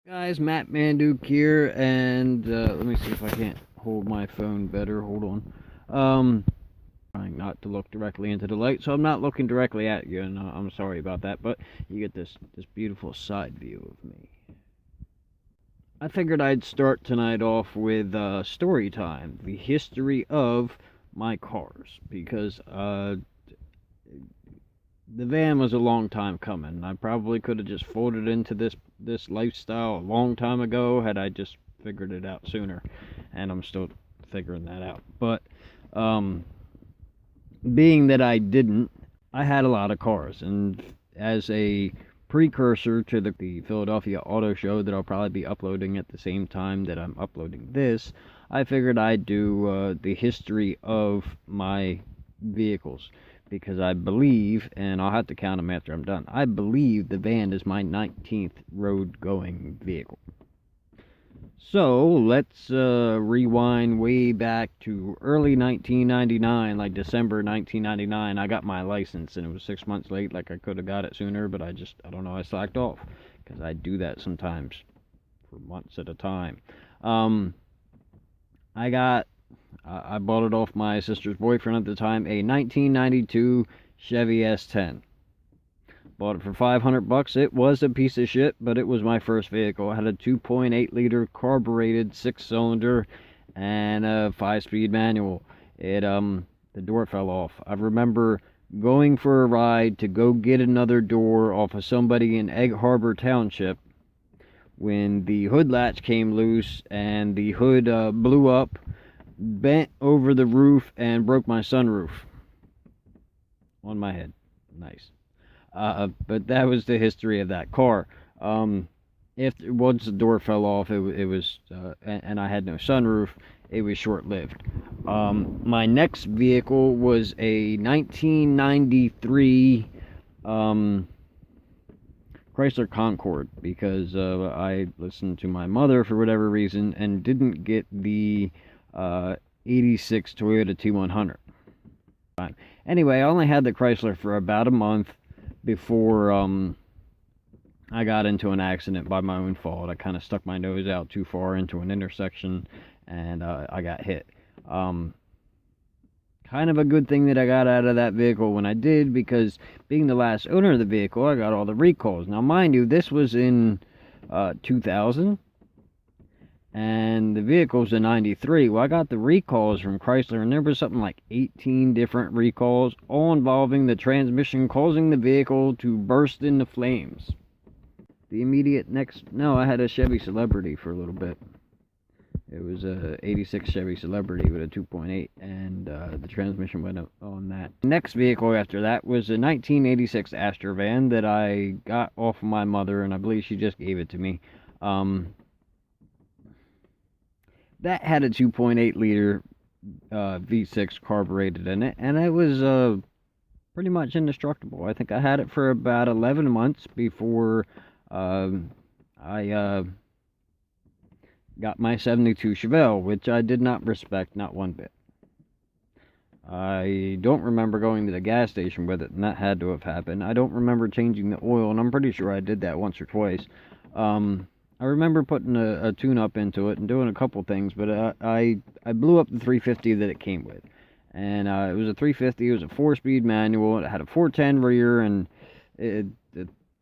Guys, Matt Manduke here, and let me see if I can't hold my phone better. Hold on. Trying not to look directly into the light, so I'm not looking directly at you, and I'm sorry about that. But you get this beautiful side view of me. I figured I'd start tonight off with story time, the history of my cars, because the van was a long time coming. I probably could have just folded into this lifestyle a long time ago had I just figured it out sooner, and I'm still figuring that out. But um, being that I didn't, I had a lot of cars, and as a precursor to the Philadelphia Auto Show that I'll probably be uploading at the same time that I'm uploading this, I figured I'd do the history of my vehicles because I believe, and I'll have to count them after I'm done, I believe the van is my 19th road going vehicle. So let's rewind way back to early 1999, like December 1999. I got my license and it was 6 months late. Like I could have got it sooner, but I don't know, I slacked off because I do that sometimes for months at a time. Um, I got I bought it off my sister's boyfriend at the time, a 1992 Chevy S10. Bought it for 500 bucks. It was a piece of shit, but it was my first vehicle. It had a 2.8 liter carbureted 6-cylinder and a 5-speed manual. The door fell off. I remember going for a ride to go get another door off of somebody in Egg Harbor Township when the hood latch came loose and the hood blew up, bent over the roof, and broke my sunroof on my head. Nice. But that was the history of that car. If once the door fell off, it was and I had no sunroof. It was short lived. My next vehicle was a 1993 Chrysler Concorde because I listened to my mother for whatever reason and didn't get the 86 Toyota T100. Anyway, I only had the Chrysler for about a month before I got into an accident by my own fault. I kind of stuck my nose out too far into an intersection and I got hit. Kind of a good thing that I got out of that vehicle when I did, because being the last owner of the vehicle, I got all the recalls. Now, mind you, this was in 2000, and the vehicle's a 93. Well, I got the recalls from Chrysler, and there was something like 18 different recalls, all involving the transmission causing the vehicle to burst into flames. The immediate next... No, I had a Chevy Celebrity for a little bit. It was a 86 Chevy Celebrity with a 2.8, and the transmission went on that. The next vehicle after that was a 1986 Astrovan that I got off of my mother, and I believe she just gave it to me. That had a 2.8 liter V6 carbureted in it, and it was pretty much indestructible. I think I had it for about 11 months before I got my 72 Chevelle, which I did not respect, not one bit. I don't remember going to the gas station with it, and that had to have happened. I don't remember changing the oil, and I'm pretty sure I did that once or twice. I remember putting a tune-up into it and doing a couple things, but I blew up the 350 that it came with. And it was a 350, it was a 4-speed manual, it had a 410 rear, and the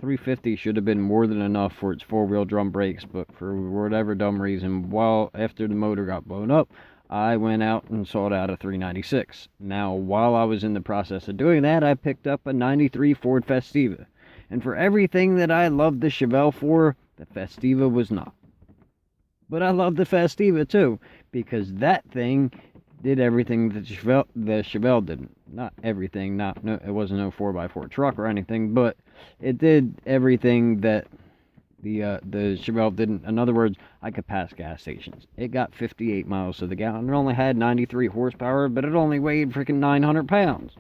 350 should have been more than enough for its 4-wheel drum brakes, but for whatever dumb reason, after the motor got blown up, I went out and sought out a 396. Now, while I was in the process of doing that, I picked up a 93 Ford Festiva. And for everything that I loved the Chevelle for, the Festiva was not. But I love the Festiva too, because that thing did everything that the Chevelle didn't. Not everything, no, it wasn't no 4x4 truck or anything, but it did everything that the Chevelle didn't. In other words, I could pass gas stations. It got 58 miles to the gallon. It only had 93 horsepower, but it only weighed freaking 900 pounds.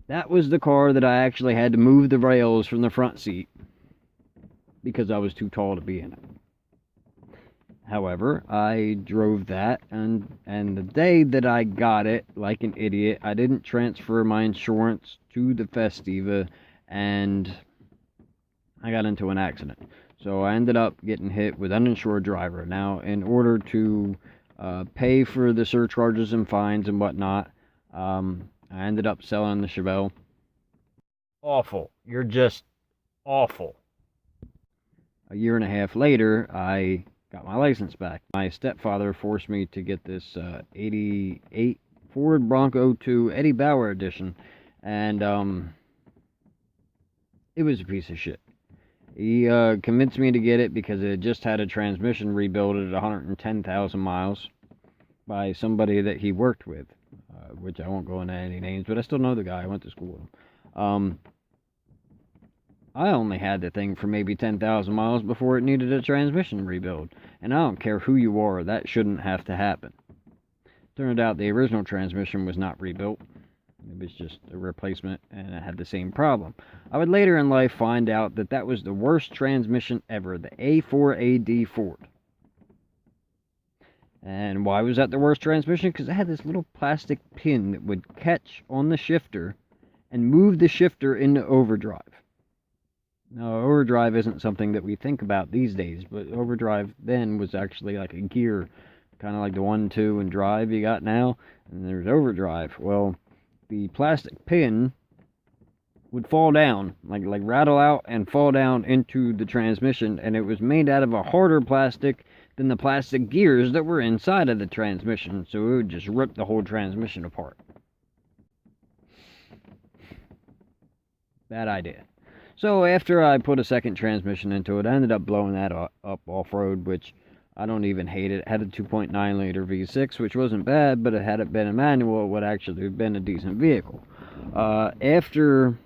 That was the car that I actually had to move the rails from the front seat because I was too tall to be in it. However, I drove that, and the day that I got it, like an idiot, I didn't transfer my insurance to the Festiva, and I got into an accident. So I ended up getting hit with uninsured driver. Now, in order to pay for the surcharges and fines and whatnot, I ended up selling the Chevelle. Awful. You're just awful. A year and a half later, I got my license back. My stepfather forced me to get this 88 Ford Bronco 2 Eddie Bauer edition, and it was a piece of shit. He convinced me to get it because it just had a transmission rebuilt at 110,000 miles by somebody that he worked with, which I won't go into any names, but I still know the guy. I went to school with him. I only had the thing for maybe 10,000 miles before it needed a transmission rebuild, and I don't care who you are, that shouldn't have to happen. Turned out the original transmission was not rebuilt. It was just a replacement, and it had the same problem. I would later in life find out that that was the worst transmission ever, the A4AD Ford. And why was that the worst transmission? Because it had this little plastic pin that would catch on the shifter and move the shifter into overdrive. Now, overdrive isn't something that we think about these days, but overdrive then was actually like a gear, kind of like the 1, 2, and drive you got now, and there's overdrive. Well, the plastic pin would fall down, like rattle out and fall down into the transmission, and it was made out of a harder plastic than the plastic gears that were inside of the transmission, so it would just rip the whole transmission apart. Bad idea. So after I put a second transmission into it, I ended up blowing that up off-road, which I don't even hate it. It had a 2.9 liter V6, which wasn't bad, but had it been a manual, it would actually have been a decent vehicle. After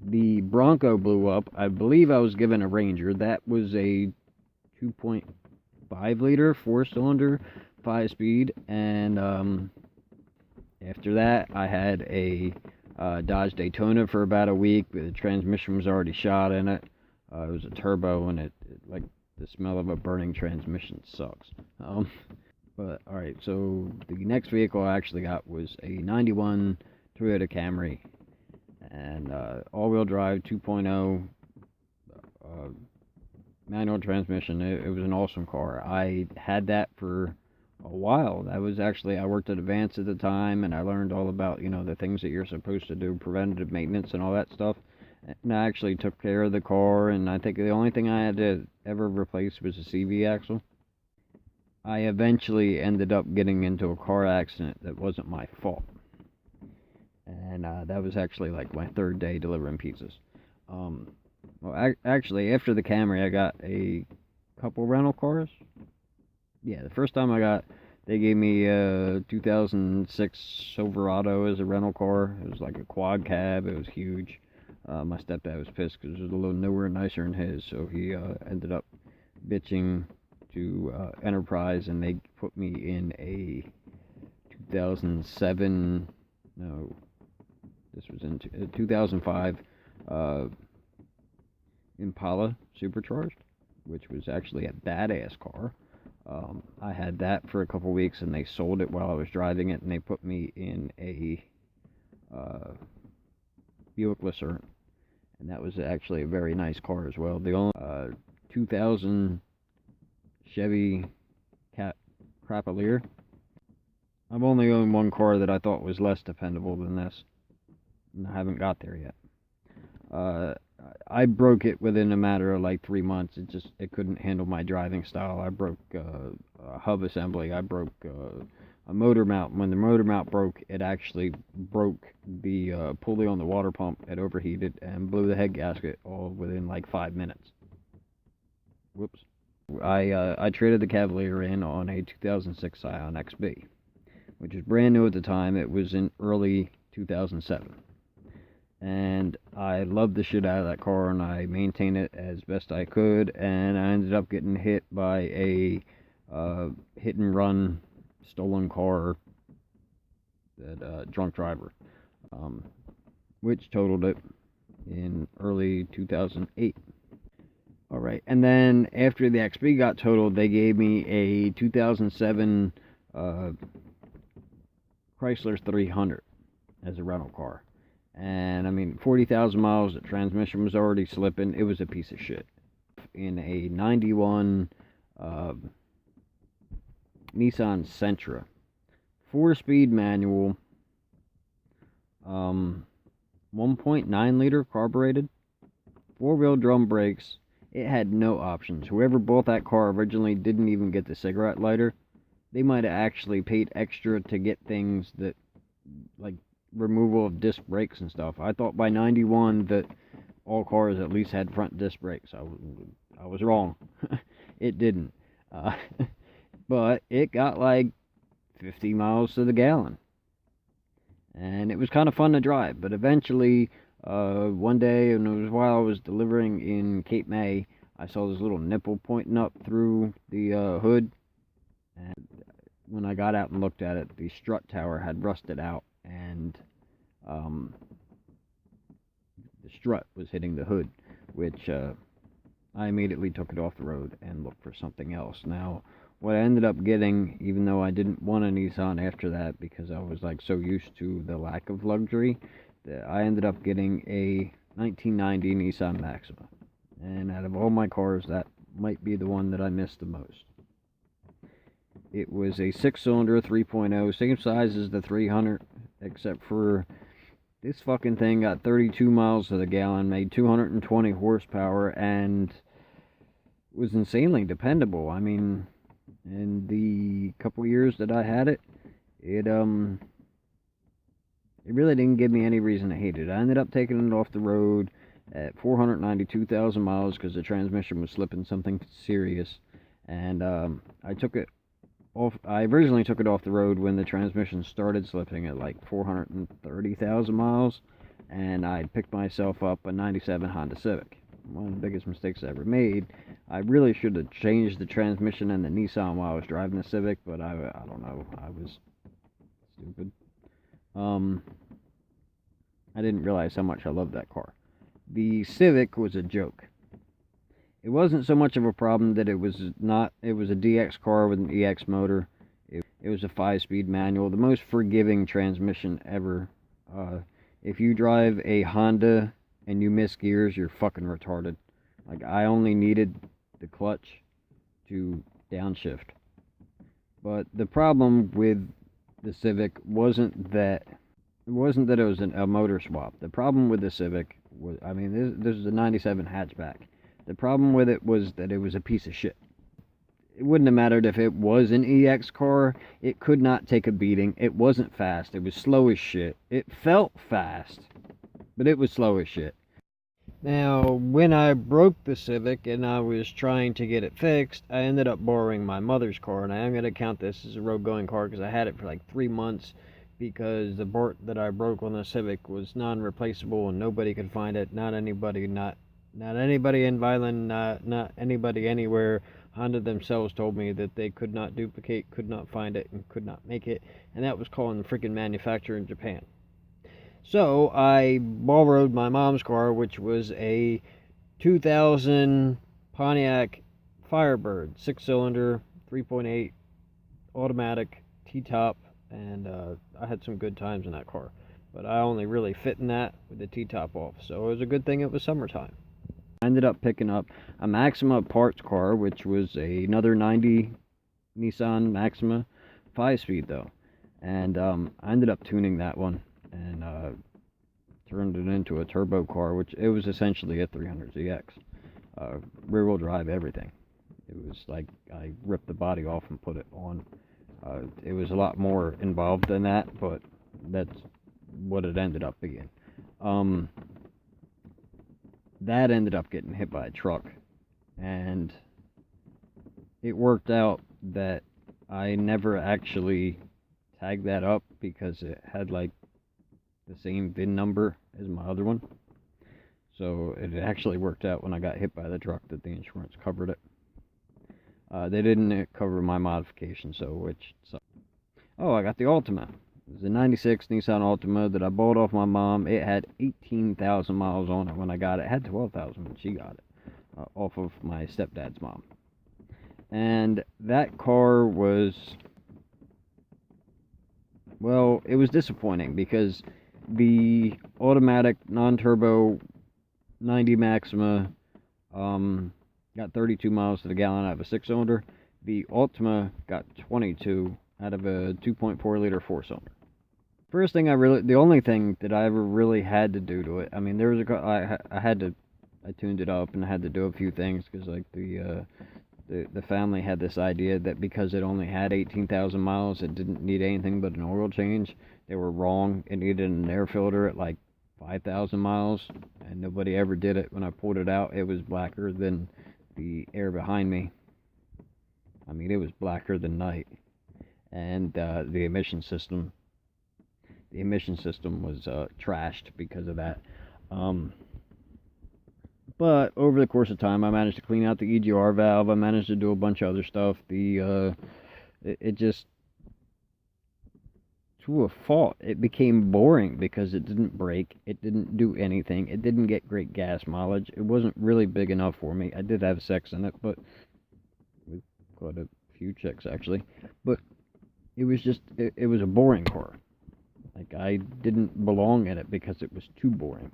the Bronco blew up, I believe I was given a Ranger. That was a 2.5 liter, 4-cylinder, 5-speed, and after that, I had a Dodge Daytona for about a week. The transmission was already shot in it. It was a turbo, and it like the smell of a burning transmission sucks. But alright, so the next vehicle I actually got was a 91 Toyota Camry, and all-wheel drive 2.0 manual transmission. It was an awesome car. I had that for a while. That was actually, I worked at Advance at the time, and I learned all about, the things that you're supposed to do, preventative maintenance and all that stuff. And I actually took care of the car, and I think the only thing I had to ever replace was a CV axle. I eventually ended up getting into a car accident that wasn't my fault. And that was actually like my third day delivering pizzas. Well, actually, after the Camry, I got a couple rental cars. Yeah, the first time they gave me a 2006 Silverado as a rental car. It was like a quad cab. It was huge. My stepdad was pissed because it was a little newer and nicer than his, so he ended up bitching to Enterprise, and they put me in a 2007, no, this was in 2005 Impala Supercharged, which was actually a badass car. I had that for a couple weeks, and they sold it while I was driving it, and they put me in a Buick Lucerne, and that was actually a very nice car as well. The only 2000 Chevy Crapalier. I've only owned one car that I thought was less dependable than this, and I haven't got there yet. I broke it within a matter of like 3 months. It couldn't handle my driving style. I broke a hub assembly. I broke a motor mount. When the motor mount broke, it actually broke the pulley on the water pump. It overheated and blew the head gasket all within like 5 minutes. Whoops. I traded the Cavalier in on a 2006 Scion XB, which was brand new at the time. It was in early 2007. And I loved the shit out of that car, and I maintained it as best I could, and I ended up getting hit by a hit and run stolen car, that drunk driver, which totaled it in early 2008. Alright, and then after the XB got totaled, they gave me a 2007 Chrysler 300 as a rental car. And I mean, 40,000 miles, the transmission was already slipping. It was a piece of shit. In a 91 uh, Nissan Sentra, 4-speed manual, 1.9 liter carbureted, 4-wheel drum brakes. It had no options. Whoever bought that car originally didn't even get the cigarette lighter. They might have actually paid extra to get things that, like removal of disc brakes and stuff. I thought by 91 that all cars at least had front disc brakes. I was wrong. It didn't. Uh, but it got like 50 miles to the gallon. And it was kind of fun to drive. But eventually, one day, and it was while I was delivering in Cape May, I saw this little nipple pointing up through the hood. And when I got out and looked at it, the strut tower had rusted out, and the strut was hitting the hood, which I immediately took it off the road and looked for something else. Now, what I ended up getting, even though I didn't want a Nissan after that because I was like so used to the lack of luxury, that I ended up getting a 1990 Nissan Maxima. And out of all my cars, that might be the one that I missed the most. It was a 6-cylinder 3.0, same size as the 300, except for this fucking thing got 32 miles to the gallon, made 220 horsepower, and was insanely dependable. I mean, in the couple years that I had it, it really didn't give me any reason to hate it. I ended up taking it off the road at 492,000 miles because the transmission was slipping something serious, and I took it off. I originally took it off the road when the transmission started slipping at like 430,000 miles, and I picked myself up a 97 Honda Civic. One of the biggest mistakes I ever made. I really should have changed the transmission and the Nissan while I was driving the Civic, but I don't know. I was stupid. I didn't realize how much I loved that car. The Civic was a joke. It wasn't so much of a problem that it was a DX car with an EX motor. It was a 5-speed manual, the most forgiving transmission ever. If you drive a Honda and you miss gears, you're fucking retarded. Like, I only needed the clutch to downshift. But the problem with the Civic wasn't that it was a motor swap. The problem with the Civic was, I mean, this is a 97 hatchback. The problem with it was that it was a piece of shit. It wouldn't have mattered if it was an EX car. It could not take a beating. It wasn't fast. It was slow as shit. It felt fast, but it was slow as shit. Now, when I broke the Civic and I was trying to get it fixed, I ended up borrowing my mother's car, and I am going to count this as a road-going car because I had it for like 3 months because the part that I broke on the Civic was non-replaceable and nobody could find it. Not anybody in Vineland, not anybody anywhere. Honda themselves told me that they could not duplicate, could not find it, and could not make it, and that was calling the freaking manufacturer in Japan. So I borrowed my mom's car, which was a 2000 Pontiac Firebird, 6-cylinder, 3.8 automatic T-top, and I had some good times in that car. But I only really fit in that with the T-top off, so it was a good thing it was summertime. I ended up picking up a Maxima parts car, which was another 90 Nissan Maxima, 5-speed though. And I ended up tuning that one and turned it into a turbo car, which it was essentially a 300ZX. Rear-wheel drive, everything. It was like I ripped the body off and put it on. It was a lot more involved than that, but that's what it ended up being. That ended up getting hit by a truck, and it worked out that I never actually tagged that up because it had like the same VIN number as my other one. So it actually worked out when I got hit by the truck that the insurance covered it. They didn't cover my modification, so oh, I got the Altima. It was a 96 Nissan Altima that I bought off my mom. It had 18,000 miles on it when I got it. It had 12,000 when she got it, off of my stepdad's mom. And that car was, well, it was disappointing because the automatic non-turbo 90 Maxima got 32 miles to the gallon out of a 6-cylinder. The Ultima got 22 out of a 2.4 liter 4-cylinder. The only thing that I ever really had to do to it, I mean, there was I tuned it up and I had to do a few things because like the family had this idea that because it only had 18,000 miles, it didn't need anything but an oil change. They were wrong. It needed an air filter at like 5,000 miles, and nobody ever did it. When I pulled it out, it was blacker than the air behind me. I mean, it was blacker than night. And the emission system was trashed because of that. But over the course of time, I managed to clean out the EGR valve. I managed to do a bunch of other stuff. It just, to a fault, it became boring because it didn't brake. It didn't do anything. It didn't get great gas mileage. It wasn't really big enough for me. I did have sex in it, but with quite a few chicks actually. But it was just, it was a boring car. Like, I didn't belong in it because it was too boring.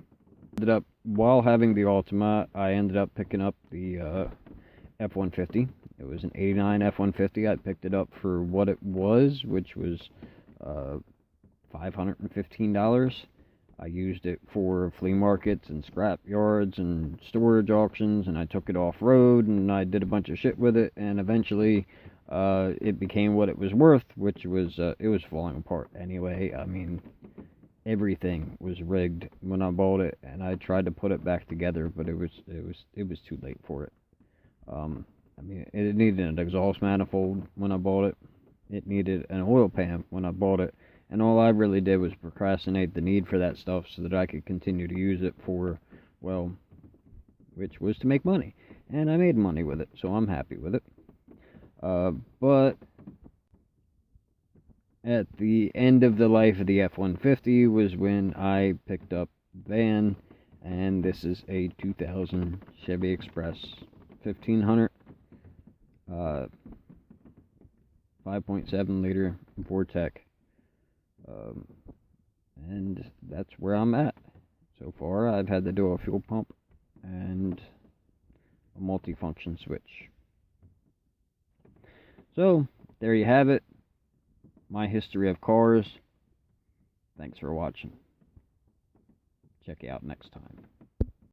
While having the Ultima, I ended up picking up the F-150. It was an 89 F-150. I picked it up for what it was, which was $515. I used it for flea markets and scrap yards and storage auctions, and I took it off-road, and I did a bunch of shit with it, and eventually it became what it was worth, which was, it was falling apart anyway. I mean, everything was rigged when I bought it, and I tried to put it back together, but it was too late for it. I mean, it needed an exhaust manifold when I bought it. It needed an oil pan when I bought it, and all I really did was procrastinate the need for that stuff so that I could continue to use it for, well, which was to make money, and I made money with it, so I'm happy with it. But at the end of the life of the F-150 was when I picked up the van, and this is a 2000 Chevy Express 1500, 5.7 liter Vortec, and that's where I'm at. So far, I've had to do a fuel pump and a multifunction switch. So, there you have it. My history of cars. Thanks for watching. Check you out next time.